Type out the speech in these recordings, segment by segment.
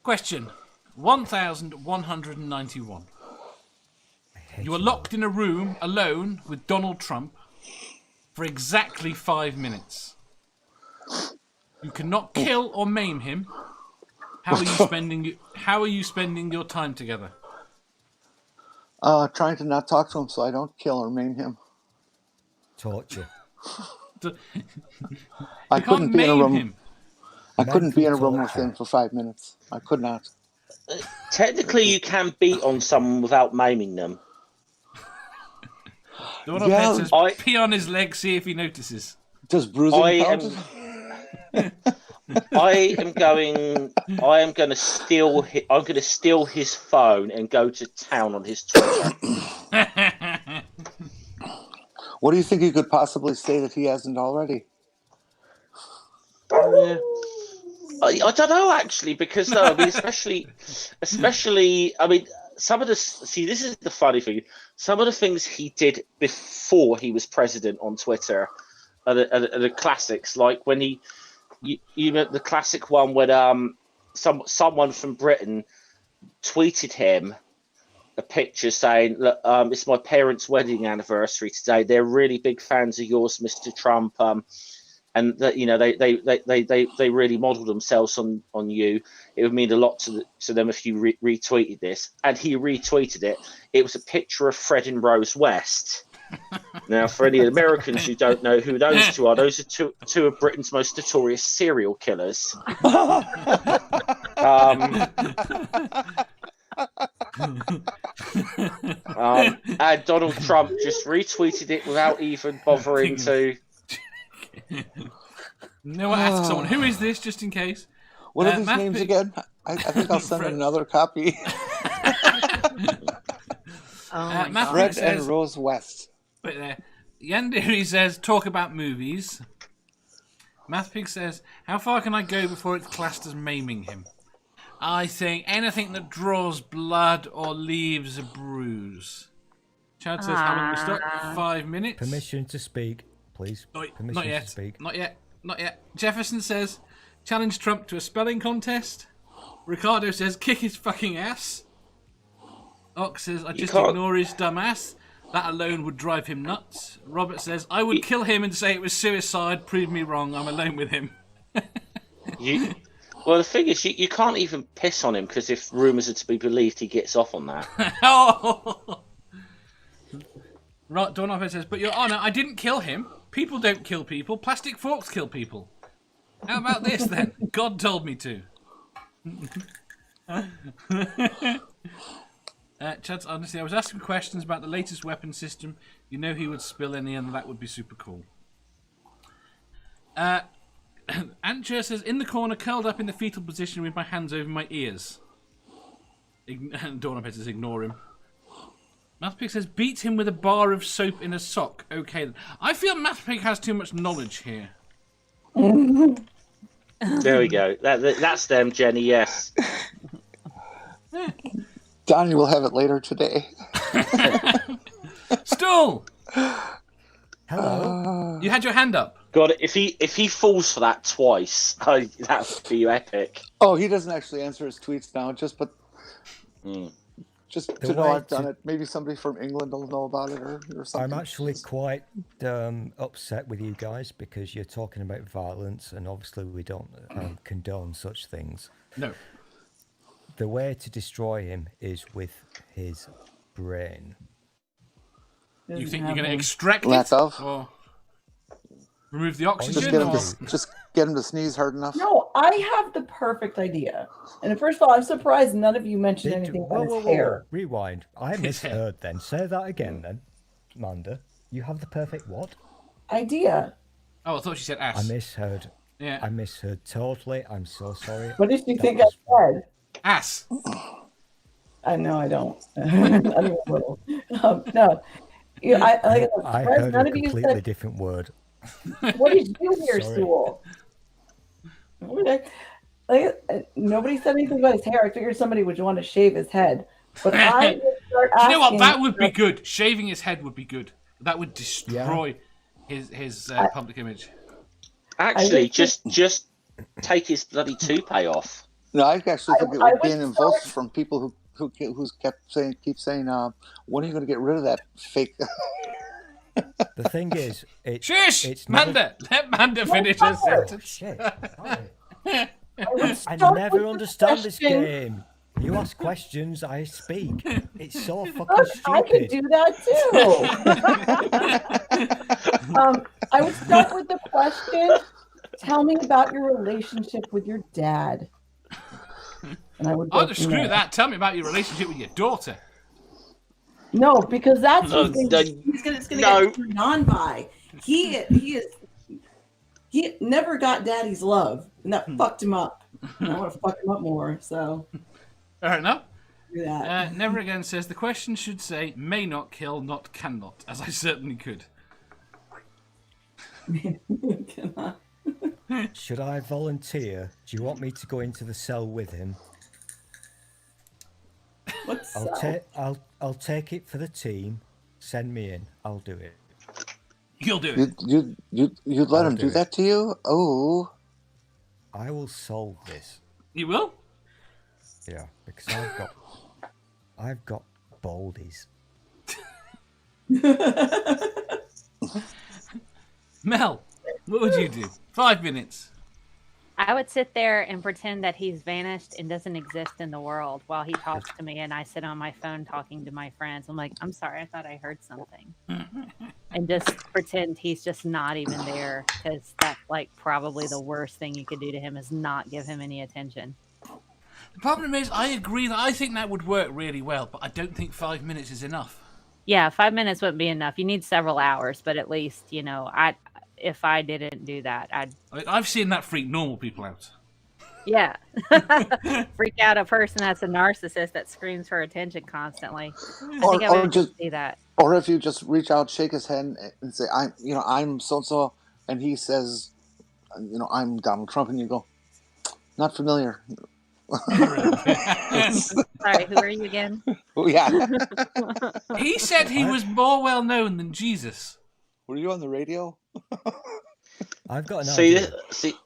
Question 1191. You are locked in a room alone with Donald Trump for exactly 5 minutes. You cannot kill or maim him. How are you spending your time together? Trying to not talk to him so I don't kill or maim him. Torture. I couldn't be in a room. Him. I couldn't be in a room with him for 5 minutes. I could not. Technically, you can beat on someone without maiming them. Says, pee on his leg, see if he notices. Does bruising count? I'm going to steal his phone and go to town on his Twitter. What do you think you could possibly say that he hasn't already? I don't know actually, because especially, I mean, some of this is the funny thing. Some of the things he did before he was president on Twitter are the classics, like when you know, the classic one when someone from Britain tweeted him a picture saying, "Look, it's my parents' wedding anniversary today. They're really big fans of yours, Mr. Trump. And that, you know, they really model themselves on you. It would mean a lot to them if you retweeted this." And he retweeted it. It was a picture of Fred and Rose West. Now, for any Americans who don't know who those two are two of Britain's most notorious serial killers. And Donald Trump just retweeted it without even bothering to. No, I'll ask someone, who is this, just in case? What are these names again? I think I'll send another copy. Fred and Rose West. Wait there. Yandiri says, talk about movies. Mathpig says, how far can I go before it's classed as maiming him? I think anything that draws blood or leaves a bruise. Chad says, how long we start? 5 minutes. Permission to speak, please. Not yet. Not yet. Jefferson says, challenge Trump to a spelling contest. Ricardo says, kick his fucking ass. Ox says, I just ignore his dumb ass. That alone would drive him nuts. Robert says, I would kill him and say it was suicide. Prove me wrong. I'm alone with him. Well, the thing is, you can't even piss on him, because if rumours are to be believed, he gets off on that. Right, Dornoff says, but Your Honour, I didn't kill him. People don't kill people. Plastic forks kill people. How about this, then? God told me to. Chad, honestly, I was asking questions about the latest weapon system. You know he would spill any, and that would be super cool. Antjer says, in the corner, curled up in the fetal position with my hands over my ears. Dornoff says, ignore him. Mathpig says, beat him with a bar of soap in a sock. Okay, then. I feel Mathpig has too much knowledge here. There we go. That's them, Jenny, yes. Donnie will have it later today. Stool! Hello. You had your hand up. God, if he falls for that twice, that would be epic. Oh, he doesn't actually answer his tweets now. Just to know I've done it. Maybe somebody from England will know about it or something. I'm actually quite upset with you guys, because you're talking about violence, and obviously we don't condone such things. No. The way to destroy him is with his brain. You think you're going to extract Lack it? of. Or remove the oxygen? Just get him to sneeze hard enough. No, I have the perfect idea. And first of all, I'm surprised none of you mentioned anything about his hair. Rewind. I misheard then. Say that again then, Amanda. You have the perfect what? Idea. Oh, I thought she said ass. I misheard. Yeah. I misheard totally. I'm so sorry. What did you think I said? Ass. I know I don't. Not even a little. No. I heard a completely different word. What did you hear, Stool? Nobody said anything about his hair. I figured somebody would want to shave his head. But I would start asking. You know what? That would be good. Shaving his head would be good. That would destroy his public image. Actually, just take his bloody toupee off. No, I actually think it I would be would an involved start- from people who keep saying, when are you going to get rid of that fake? The thing is, Shush! it's Manda! Let Manda finish her sentence. Shit. Sorry. I would I start never with the understand this question- game. You ask questions, I speak. It's so fucking Look, I could stupid. do that too. I would start with the question, tell me about your relationship with your dad. And I would go Oh, from screw there. that. Tell me about your relationship with your daughter. No, because that's No, what's no, it's gonna no. get turned on by. He never got daddy's love, and that fucked him up. And I want to fuck him up more, so Fair enough. do that. Never Again says the question should say may not kill, not cannot, as I certainly could. Should I volunteer? Do you want me to go into the cell with him? What's I'll take it for the team. Send me in. I'll do it. You'll do it. You'd let I'll him do do it. that to you? Oh, I will solve this. You will? Yeah, because I've got baldies. Mel, what would you do? 5 minutes. I would sit there and pretend that he's vanished and doesn't exist in the world while he talks to me, and I sit on my phone talking to my friends. I'm like, I'm sorry, I thought I heard something. And just pretend he's just not even there, because that's like probably the worst thing you could do to him is not give him any attention. The problem is, I agree that I think that would work really well, but I don't think 5 minutes is enough. Yeah, 5 minutes wouldn't be enough. You need several hours, but at least, you know, if I didn't do that, I've seen that freak normal people out. yeah. Freak out a person that's a narcissist that screams for attention constantly. I think I would just see that. or if you just reach out, shake his hand, and say, I'm so and so, and he says, I'm Donald Trump, and you go, not familiar. Sorry, who are you again? Oh yeah. He said he was more well known than Jesus. Were you on the radio? I've got an See, idea.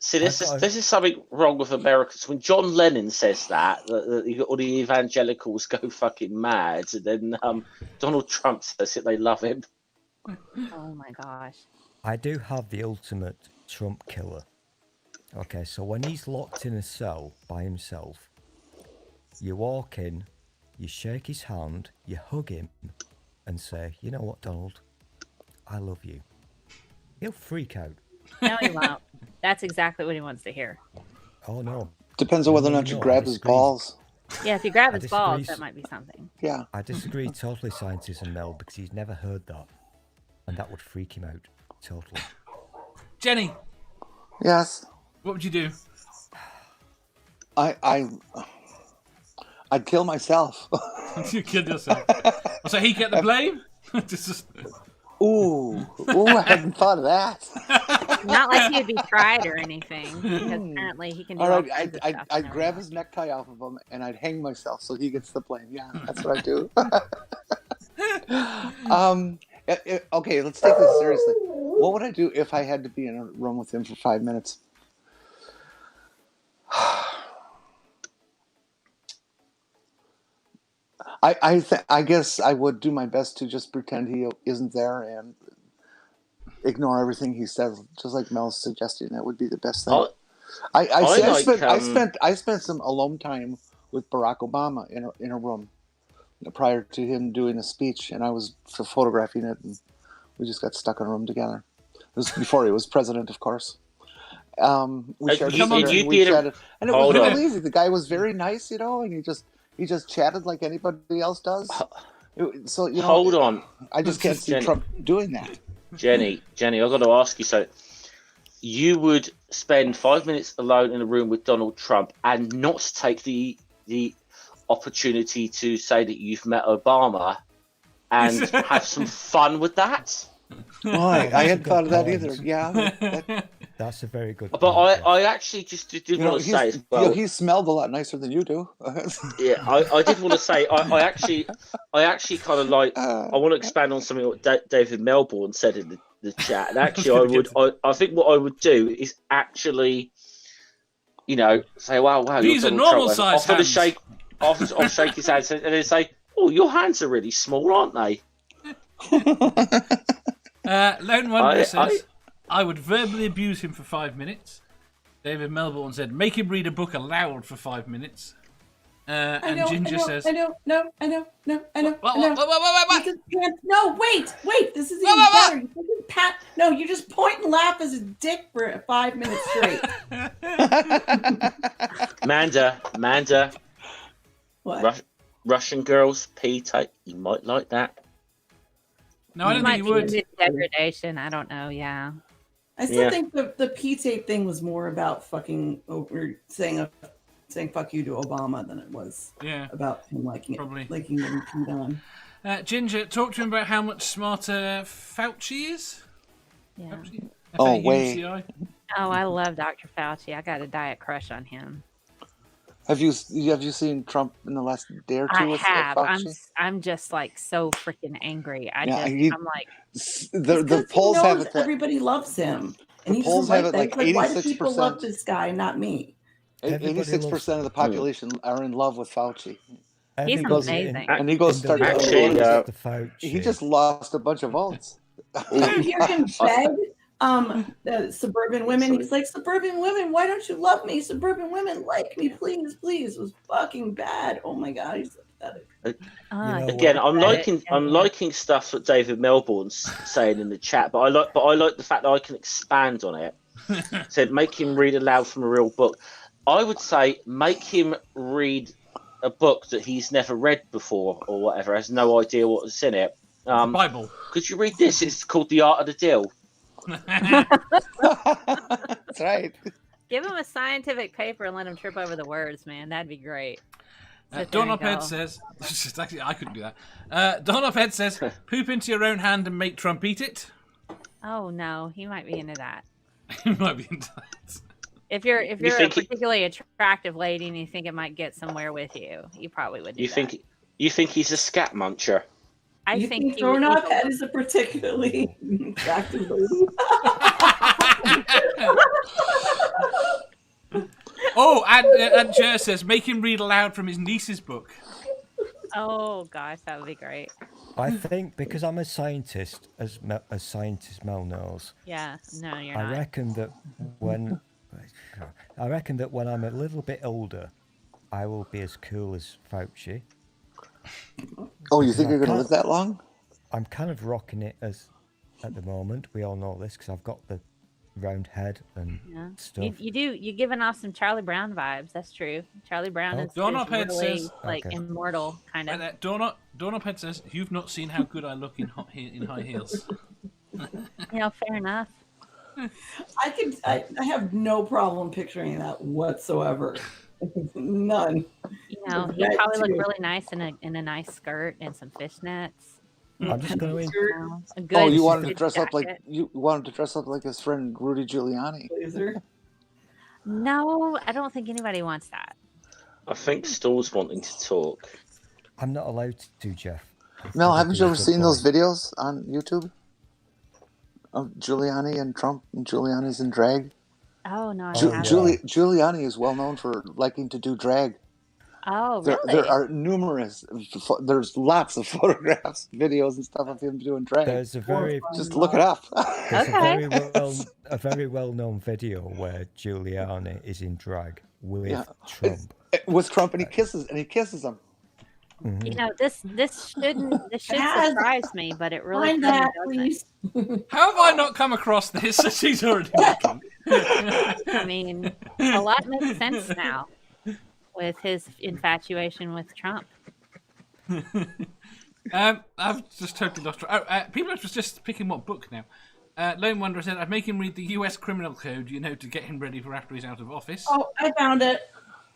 this is something wrong with Americans. When John Lennon says that all the evangelicals go fucking mad, and then Donald Trump says it, they love him. Oh my gosh. I do have the ultimate Trump killer. Okay, so when he's locked in a cell by himself, you walk in, you shake his hand, you hug him, and say, you know what, Donald? I love you. He'll freak out. No, he won't. That's exactly what he wants to hear. Oh, no. Depends on whether or No, not you no, grab I his disagree. balls. Yeah, if you grab I his balls, disagree. that might be something. Yeah. I disagree totally, Scientist and Mel, because he's never heard that. And that would freak him out. Totally. Jenny, Yes. what would you do? I'd kill myself. You killed yourself. So he get the blame? Just- Ooh, I hadn't thought of that. Not like he'd be tried or anything, because apparently he can do All all right, kinds of stuff. I'd grab his necktie off of him and I'd hang myself so he gets the blame. Yeah, that's what I do. Okay, let's take this seriously. What would I do if I had to be in a room with him for 5 minutes? I guess I would do my best to just pretend he isn't there and ignore everything he says, just like Mel's suggesting. That would be the best thing. I spent some alone time with Barack Obama in a room prior to him doing a speech, and I was photographing it, and we just got stuck in a room together. This was before he was president, of course. We shared you- dinner, you'd and be we in a- chatted, and it was Hold real on. easy. The guy was very nice, and he just chatted like anybody else does. So Hold on, I just can't see Jenny. Trump doing that. Jenny, I've got to ask you something. You would spend 5 minutes alone in a room with Donald Trump and not take the opportunity to say that you've met Obama and have some fun with that? Why? I hadn't thought of that point. either. Yeah, That's a very good But point, I actually just did want to say as well. he smelled a lot nicer than you do. Yeah, I did want to say I actually kind of like I want to expand on something what David Melbourne said in the chat. And actually, I think what I would do is actually say, wow, These you're are Donald normal Trump. size Offer to hands. shake his hand, and then say, oh, your hands are really small, aren't they? Lone Wanderer says, I would verbally abuse him for 5 minutes. David Melbourne said, make him read a book aloud for 5 minutes. And Ginger says, I know. What? No, wait. This is even better. You just point and laugh as a dick for 5 minutes straight. Manda. What? Russian girls, P-tape. You might like that. No, I don't think he might would. be degradation. I don't know. Yeah. I still think the P-tape thing was more about fucking or saying fuck you to Obama than it was about him liking getting peed on. Ginger, talk to him about how much smarter Fauci is. Yeah. Fauci? Oh, F-A-U-C-I. Oh, I love Dr. Fauci. I got a diet crush on him. Have you seen Trump in the last day or two? I with have. Fauci? I'm just like so freaking angry. I'm like, the polls have it that everybody loves him, and the he polls doesn't have like it that. like Why do people 86%. love this guy, not me? 86% of the population are in love with Fauci. he's amazing. And he goes start Actually, he just lost a bunch of votes. You hear him beg suburban women. He's like, suburban women, why don't you love me? Suburban women, like me, please. It was fucking bad. Oh my god, he's pathetic. Again, I'm liking stuff that David Melbourne's saying in the chat, but I like the fact that I can expand on it. Said make him read aloud from a real book. I would say make him read a book that he's never read before or whatever, has no idea what's in it. The Bible. Could you read this? It's called The Art of the Deal. That's right. Give him a scientific paper and let him trip over the words, man. That'd be great. Don Ophead says, actually, I couldn't do that. Don Ophead says, poop into your own hand and make Trump eat it. Oh no, he might be into that. He might be into that. If you're a particularly attractive lady and you think it might get somewhere with you, you probably would do that. You think he's a scat muncher? I think Don Ophead is a particularly attractive lady. And Jer says, make him read aloud from his niece's book. Oh gosh, that would be great. I think because I'm a scientist, as scientist Mel knows. Yeah, no, you're not. I reckon that when I'm a little bit older, I will be as cool as Fauci. Oh, you think you're going to live that long? I'm kind of rocking it at the moment. We all know this because I've got the round head and stuff. You're giving off some Charlie Brown vibes. That's true. Charlie Brown is really immortal, kind of. Donoped says, you've not seen how good I look in high heels. Fair enough. I have no problem picturing that whatsoever. None. He probably look really nice in a nice skirt and some fishnets. I'm just going to. You wanted to dress up like his friend Rudy Giuliani. No, I don't think anybody wants that. I think Stoll's wanting to talk. I'm not allowed to, Jeff. Mel, haven't you ever seen those videos on YouTube of Giuliani and Trump and Giuliani's in drag? Oh no, Giuliani is well known for liking to do drag. Oh, really? There are there's lots of photographs, videos, and stuff of him doing drag. Just look it up. There's a very well-known video where Giuliani is in drag with Trump. With Trump, and he kisses him. Mm-hmm. This should surprise me, but it really doesn't. How have I not come across this? She's already looking. I mean, a lot makes sense now with his infatuation with Trump. I've just totally lost track. People are just picking what book now. Lone Wanderer said, I'd make him read the US Criminal Code, to get him ready for after he's out of office. Oh, I found it.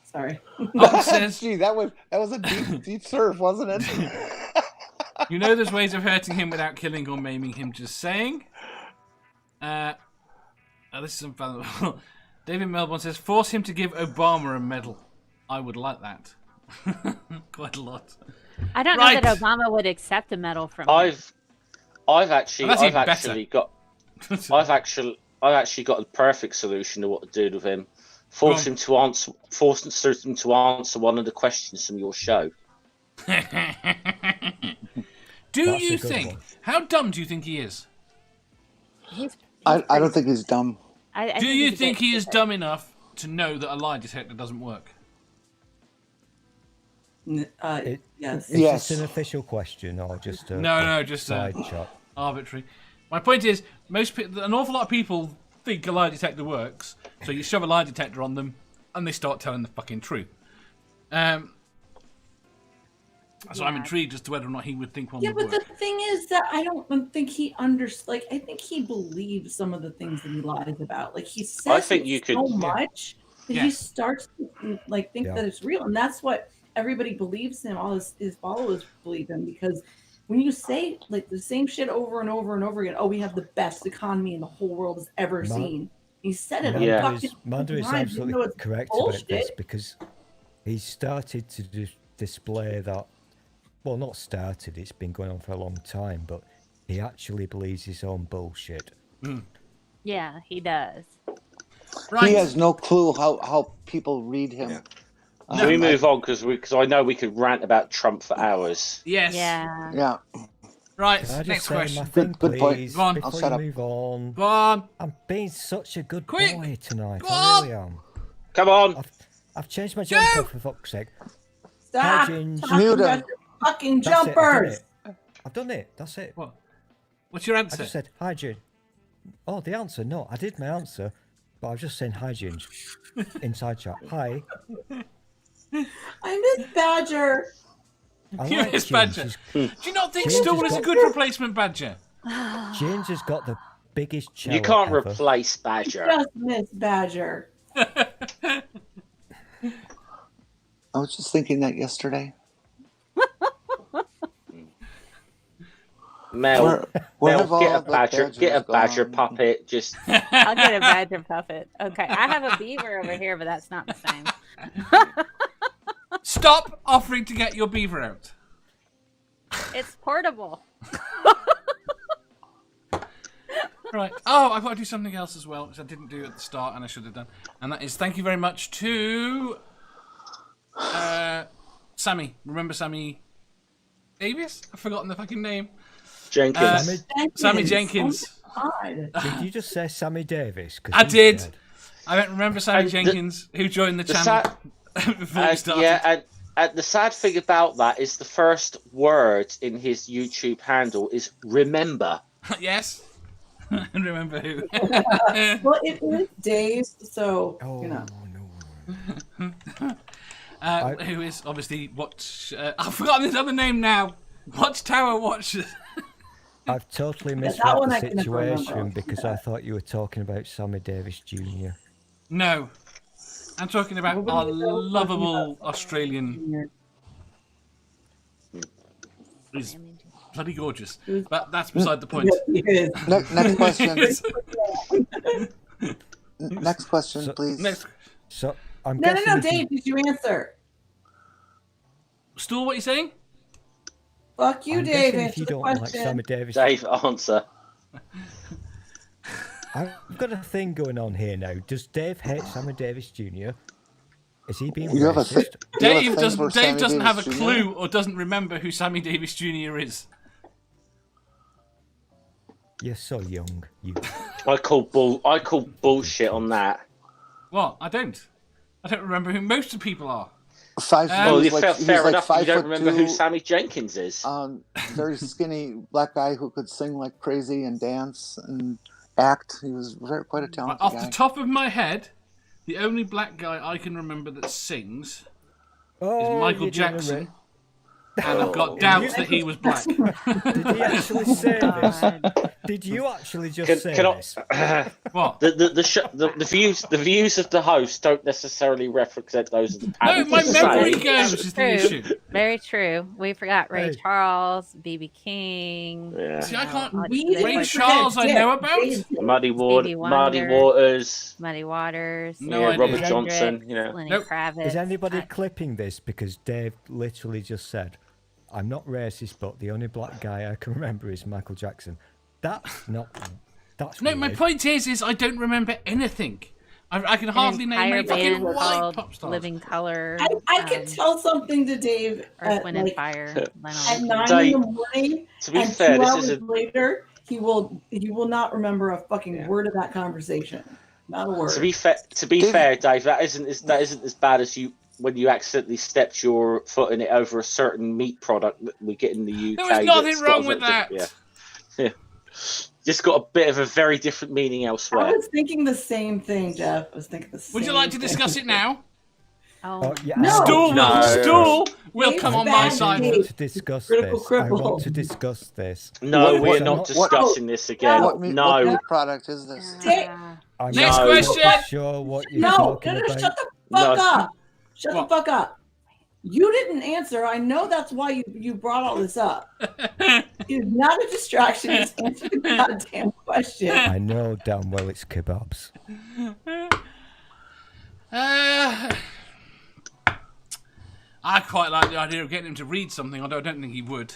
Sorry. Says, gee, that was a deep surf, wasn't it? There's ways of hurting him without killing or maiming him, just saying. This is unfathomable. David Melbourne says, force him to give Obama a medal. I would like that. Quite a lot. I don't know that Obama would accept a medal from him. I've actually got the perfect solution to what to do with him. Force him to answer one of the questions from your show. Do That's you a good think? one. How dumb do you think he is? I don't think he's dumb. I Do you he's a think bit he is stupid. dumb enough to know that a lie detector doesn't work? Yes. Is Yes. this an official question or just a No, just side a chat? arbitrary. My point is, an awful lot of people think a lie detector works, so you shove a lie detector on them, and they start telling the fucking truth. So I'm intrigued as to whether or not he would think one Yeah, would but work. the thing is that I don't think he like, I think he believes some of the things that he lies about. Like, he says think you so could- much that he starts to like think that it's real, and that's what everybody believes him. All his followers believe him, because when you say like the same shit over and over and over again, oh, we have the best economy in the whole world has ever seen. He said it. Yeah. Manda is times, absolutely even though it's correct bullshit. about this because he started to display that. Well, not started, it's been going on for a long time, but he actually believes his own bullshit. Yeah, he does. Right. He has no clue how people read him. Yeah. Should we move on? Because I know we could rant about Trump for hours. Yes. Yeah. Yeah. Right. Can I just Next say my question. thing, Good point. please, Go on. before I'll shut you up. move on? Go on. I'm being such a good Quick. boy tonight. Go I really on. am. Come on. I've changed my jumper for fuck's sake. Stop Ginge. talking Mute about him. your fucking That's it, jumpers. I've done it. That's it. What? What's your I answer? just said hi, Ginge. Oh, the answer? No, I did my answer, but I was just saying hi, Ginge. Inside chat. Hi. I miss Badger. I You like miss Ginge. Badger. She's- Do you not think James Stool has is a got- good replacement Badger? Ginge has got the biggest cello You can't ever. replace Badger. Just miss Badger. I was just thinking that yesterday. Mel, Where have Mel, get all a the badger badgers gone? puppet. Just I'll get a badger puppet. Okay, I have a beaver over here, but that's not the same. Stop offering to get your beaver out. It's portable. Right. Oh, I've got to do something else as well, which I didn't do at the start and I should have done. And that is thank you very much to Sammy. Remember Sammy Davis? I've forgotten the fucking name. Jenkins. Sammy Jenkins. Oh my God. Did you just say Sammy Davis? 'Cause I he's did. dead. I don't remember Sammy And Jenkins, who joined the the channel before we started. Yeah, and the sad thing about that is the first word in his YouTube handle is remember. Yes. I remember who. Well, it is Dave, so Oh, you know. no. Who is obviously I've forgotten his other name now. Watchtower Watchers. I've totally that misread one I the can never remember. situation because I thought you were talking about Sammy Davis Jr. No. I'm talking about What our were you talking lovable about? Australian. He's bloody gorgeous. But that's beside the point. Yes, it is. Next question. Next question, So- please. Next. So I'm No, guessing if you- Dave, did you answer? Stool, what are you saying? Fuck you, I'm Dave. guessing if Answer you the don't like question. Sammy Davis, Dave, answer. I've got a thing going on here now. Does Dave hate Sammy Davis Jr.? Is he being You have a racist? You have a Dave thing doesn't. for Dave Sammy doesn't have a Davis Jr.? clue or doesn't remember who Sammy Davis Jr. is. You're so young. You. I call bullshit on that. What? I don't remember who most of the people are. Five. Well, he you was fair, he was fair like enough. You 5'2", don't remember who Sammy Jenkins is. very skinny black guy who could sing like crazy and dance and act. He was quite a talented Off guy. the top of my head, the only black guy I can remember that sings Oh, is Michael you're doing Jackson. it. And I've got doubts that he was black. Did he actually say this? God. Did you actually just say Can this? What? the views of the host don't necessarily represent those of the No, panel. my Just saying. memory goes is the True. issue. Very true. We forgot Ray Hey. Charles, BB King. Yeah. See, I can't. We Ray didn't Charles, forget I know Dick. about. Dave did. Muddy Stevie Wonder. Waters, Muddy Waters. No yeah, idea. Robert Hendrix, Johnson. You know, Lenny Nope. Kravitz. Is anybody I- clipping this? Because Dave literally just said, I'm not racist, but the only black guy I can remember is Michael Jackson. That's not... That's No, my weird. point is I don't remember anything. I can hardly name entire any fucking band white called pop stars. Living Color. I could tell something to Dave Earth, at, Wind, and like, Fire. at 9 Dave, in the morning, to be and fair, 2 this hours is later, he will not remember a fucking word of that conversation. Not a word. To be fair, Dave, that isn't as bad as you when you accidentally stepped your foot in it over a certain meat product that we get in the UK. There was nothing that's got wrong a with very that. yeah. Just got a bit of a very different meaning I elsewhere. was thinking the same thing, Jeff. I was thinking the same Would you like to thing. discuss it now? Oh, yeah. No. Stool will Dave's come on my bad side. I Dave. want to discuss Critical this. I cripple. want to discuss this. No, What- we're what- not what- discussing this again. What meat No. product is this? Dave, I'm Next not question. sure what you're no, talking no, about. shut the fuck No. up. Shut What? the fuck up. You didn't answer. I know that's why you brought all this up. It's not a distraction. Just answer the goddamn question. I know damn well it's kebabs. I quite like the idea of getting him to read something, although I don't think he would.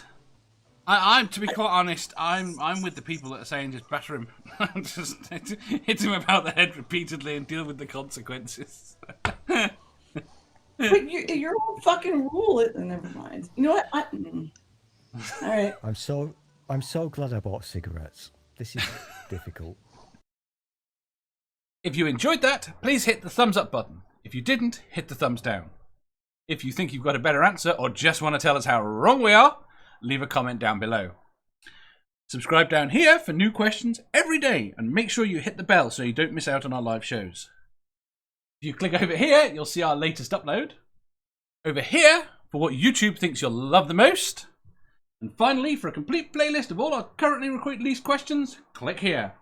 I'm to be quite honest, I'm with the people that are saying just batter him. Just hit him about the head repeatedly and deal with the consequences. But your own fucking rule. Never mind. You know what? All right. I'm so glad I bought cigarettes. This is difficult. If you enjoyed that, please hit the thumbs up button. If you didn't, hit the thumbs down. If you think you've got a better answer or just want to tell us how wrong we are, leave a comment down below. Subscribe down here for new questions every day and make sure you hit the bell so you don't miss out on our live shows. If you click over here, you'll see our latest upload. Over here, for what YouTube thinks you'll love the most. And finally, for a complete playlist of all our currently released questions, click here.